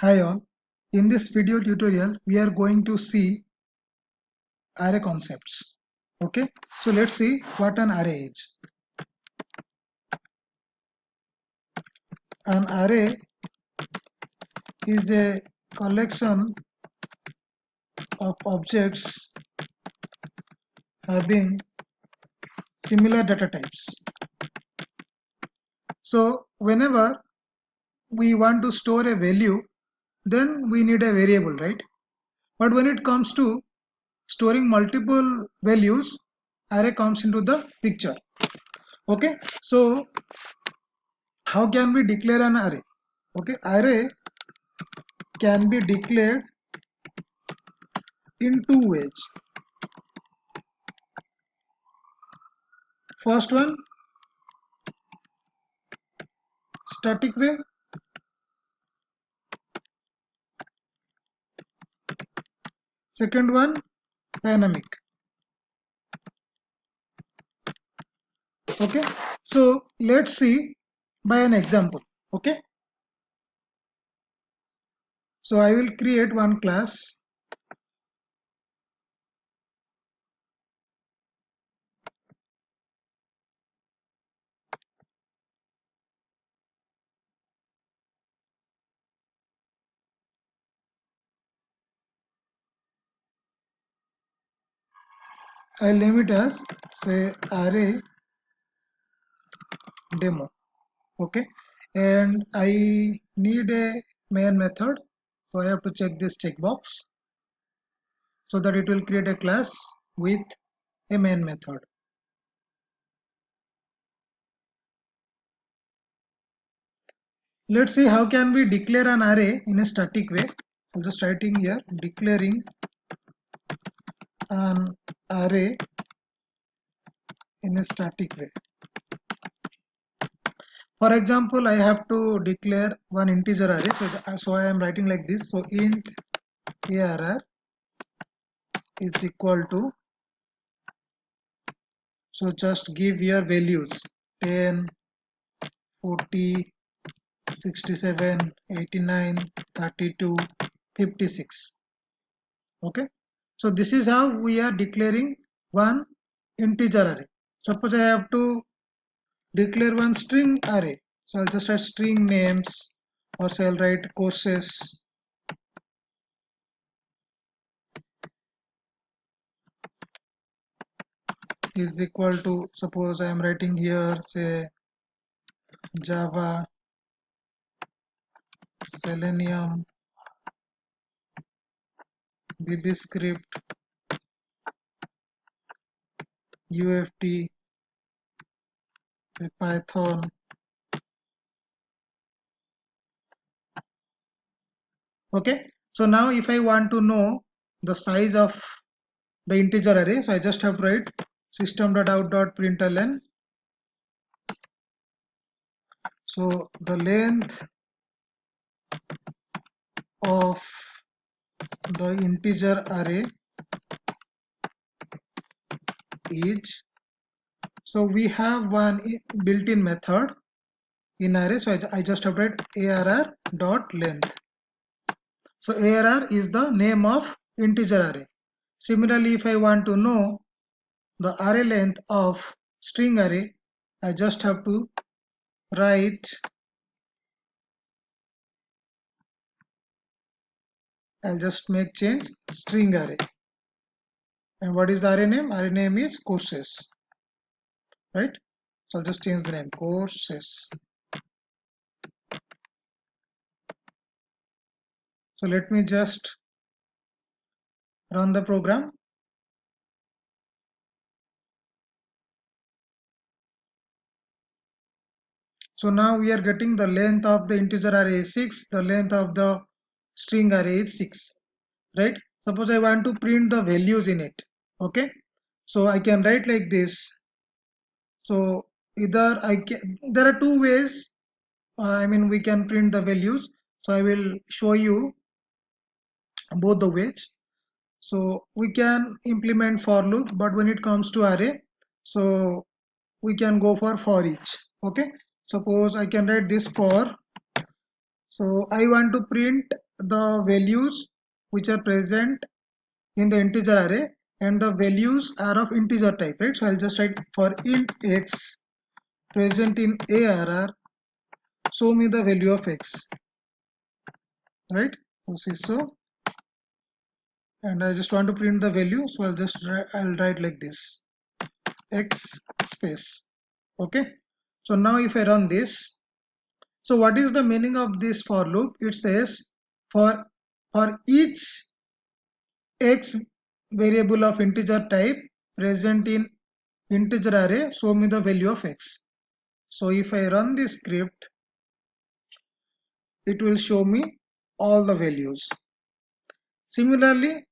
Hi all, in this video tutorial we are going to see array concepts. Okay, so let's see what an array is. An array is a collection of objects having similar data types. So whenever we want to store a value, then we need a variable, right? But when it comes to storing multiple values, array comes into the picture. Okay, so how can we declare an array? Okay, array can be declared in two ways. First one, static way. Second one, dynamic. Okay, so let's see by an example. Okay, so I will create one class. I'll name it as say array demo. Okay, and I need a main method, so I have to check this checkbox so that it will create a class with a main method. Let's see how can we declare an array in a static way. I'm just writing here declaring an array in a static way. For example, I have to declare one integer array, so I am writing like this. So int arr is equal to, so just give your values 10, 40, 67, 89, 32, 56. Okay, so this is how we are declaring one integer array. Suppose I have to declare one string array, so I'll just write string names, or say I'll write courses is equal to, suppose I am writing here say Java, Selenium, VB script, UFT, Python. Okay, so now if I want to know the size of the integer array, so I just have to write system.out.println. So the length of the integer array is, so we have one built-in method in array, so I just have to write arr dot length. So arr is the name of integer array. Similarly, if I want to know the array length of string array, I just have to write, I'll just make change string array. And what is the array name? Array name is courses, right? So I'll just change the name courses. So let me just run the program. So now we are getting the length of the integer array is 6, the length of the string array is 6, right? Suppose I want to print the values in it. Okay, so I can write like this. So either there are two ways, we can print the values. So I will show you both the ways. So we can implement for loop, but when it comes to array, so we can go for each. Okay, suppose I can write this for, so I want to print the values which are present in the integer array, and the values are of integer type, right? So I'll just write for int x present in ARR, show me the value of x, right? So and I just want to print the value, so I'll write like this, x space. Okay, so now if I run this, so what is the meaning of this for loop? It says for each x variable of integer type present in integer array, show me the value of x. So if I run this script, it will show me all the values. Similarly,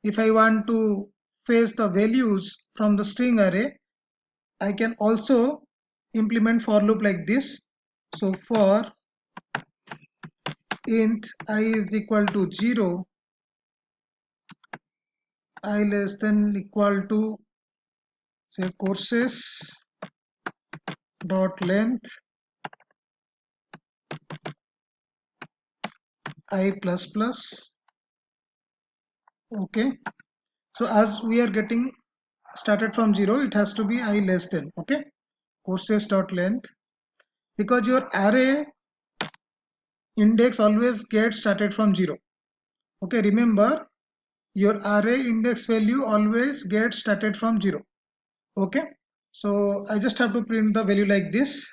if I want to fetch the values from the string array, I can also implement for loop like this. So for int I is equal to 0, I less than equal to say courses dot length I plus plus. Okay, so as we are getting started from 0, it has to be I less than. Okay, courses dot length, because your array index always gets started from 0. Okay, remember your array index value always gets started from 0. Okay, so I just have to print the value like this.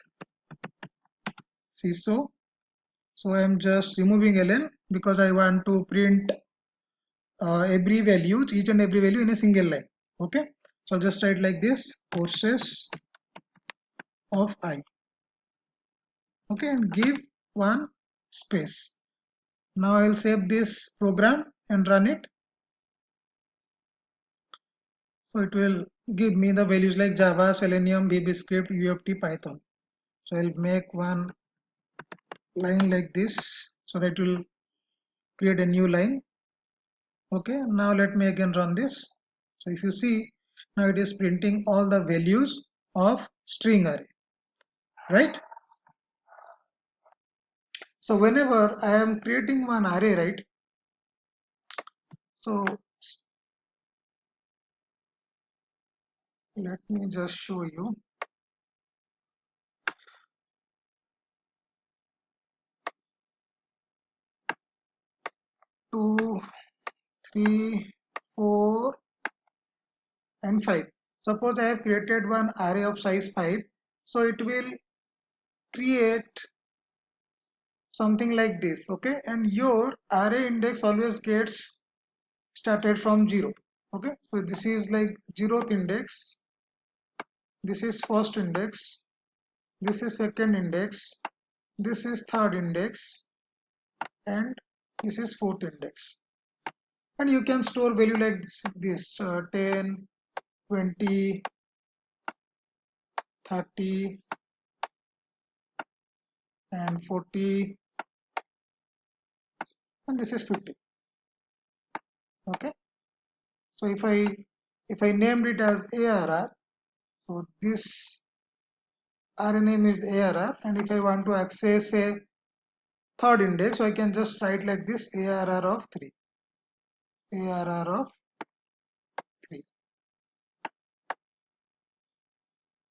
See, so I am just removing ln because I want to print every value, each and every value in a single line. Okay, so I'll just write like this, courses of I. Okay, and give one space. Now I'll save this program and run it. So it will give me the values like Java, Selenium, VBScript, UFT, Python. So I'll make one line like this, so that will create a new line. Okay, now let me again run this. So if you see, now it is printing all the values of string array, right? So whenever I am creating one array, right? So let me just show you. 2, 3, 4 and 5. Suppose I have created one array of size 5, so it will create something like this. Okay, and your array index always gets started from 0. Okay, so this is like 0th index, this is first index, this is second index, this is third index, and this is fourth index. And you can store value like this 10, 20, 30 and 40, and this is 50. Okay, so if I named it as ARR, so this array name is ARR, and if I want to access a third index, so I can just write like this, ARR of 3, ARR of 3.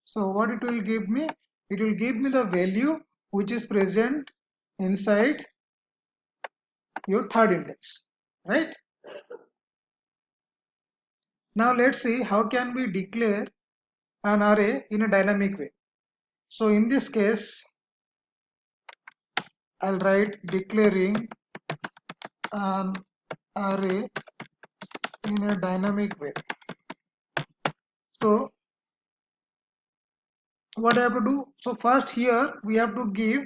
So what it will give me? It will give me the value which is present inside your third index, right? Now let's see how can we declare an array in a dynamic way. So in this case, I'll write declaring an array in a dynamic way. So what I have to do? So first here we have to give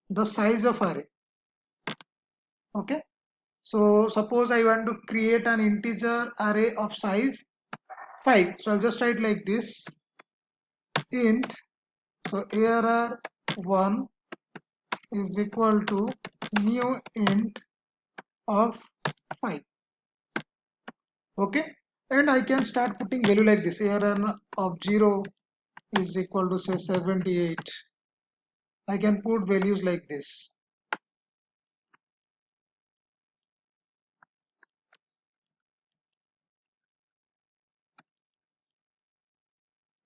the size of array. Okay, so suppose I want to create an integer array of size 5, so I'll just write like this, int, so arr1 is equal to new int of 5. Okay, and I can start putting value like this, arr of 0 is equal to say 78. I can put values like this.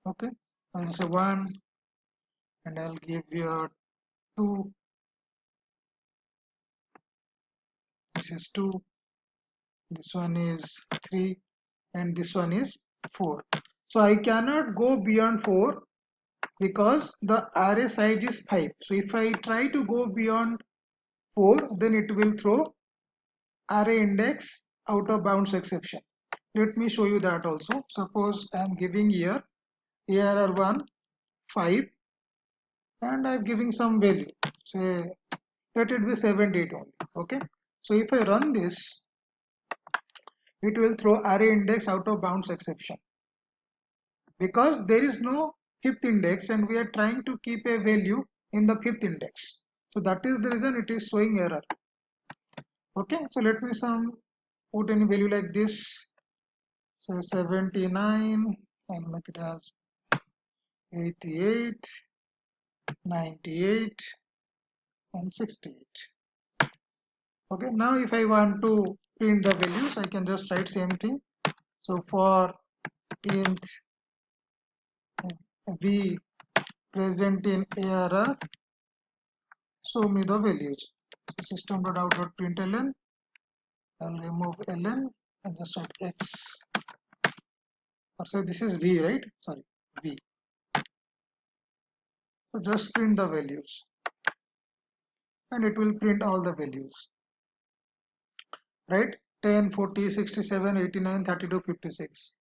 Okay, I'll say 1 and I'll give you a 2. This is 2, this one is 3, and this one is 4. So I cannot go beyond 4 because the array size is 5. So if I try to go beyond 4, then it will throw array index out of bounds exception. Let me show you that also. Suppose I am giving here ARR1 5 and I am giving some value. Say let it be 78 only. Okay. So if I run this, it will throw array index out of bounds exception because there is no fifth index and we are trying to keep a value in the fifth index. So that is the reason it is showing error. Okay, so let me put any value like this. So 79 and make it as 88, 98 and 68. Okay, now if I want to print the values, I can just write same thing. So for int v present in ARR, show me the values. So system.out.println, I'll remove ln and just write x. Or say this is v, right? Sorry, v. So just print the values and it will print all the values, right? 10, 40, 67, 89, 32, 56.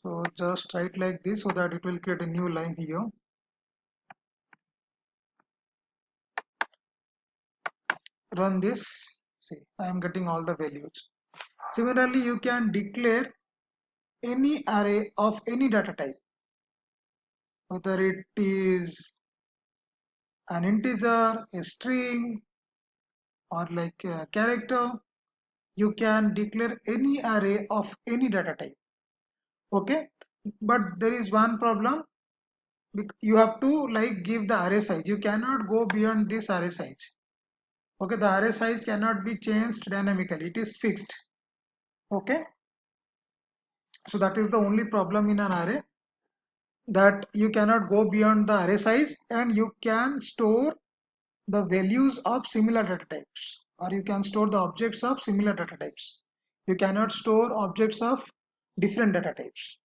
So just write like this so that it will create a new line here. Run this. See, I am getting all the values. Similarly, you can declare any array of any data type, whether it is an integer, a string, or like a character. You can declare any array of any data type. Okay, but there is one problem. You have to like give the array size. You cannot go beyond this array size. Okay, the array size cannot be changed dynamically. It is fixed. Okay, so that is the only problem in an array, that you cannot go beyond the array size, and you can store the values of similar data types, or you can store the objects of similar data types. You cannot store objects of different data types.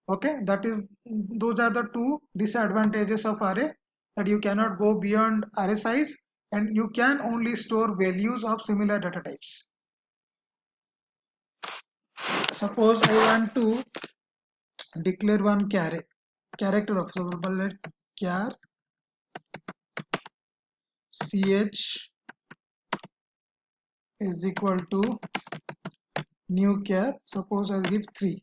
Okay, those are the two disadvantages of array, that you cannot go beyond array size and you can only store values of similar data types. Suppose I want to declare one character of, so let char ch is equal to new char. Suppose I'll give 3.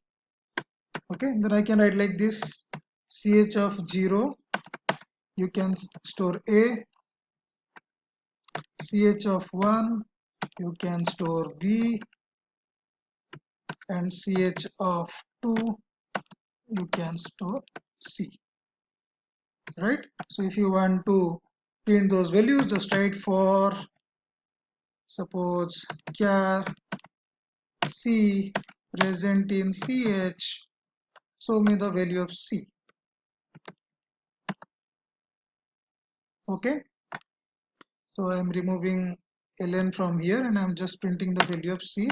Okay, then I can write like this: ch of 0, you can store a; ch of 1, you can store b; and ch of 2, you can store c. Right? So if you want to print those values, just write for, suppose, char c present in ch, show me the value of c. Okay, so I am removing ln from here and I am just printing the value of c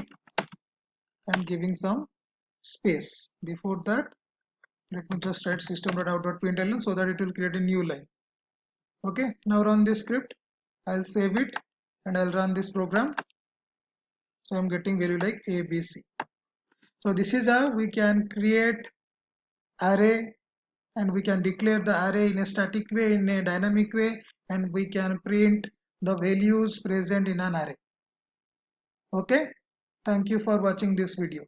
and giving some space. Before that, let me just write system.out.println so that it will create a new line. Okay, now run this script. I'll save it and I'll run this program. So I'm getting value like a, b, c. So this is how we can create array, and we can declare the array in a static way, in a dynamic way, and we can print the values present in an array. Okay, thank you for watching this video.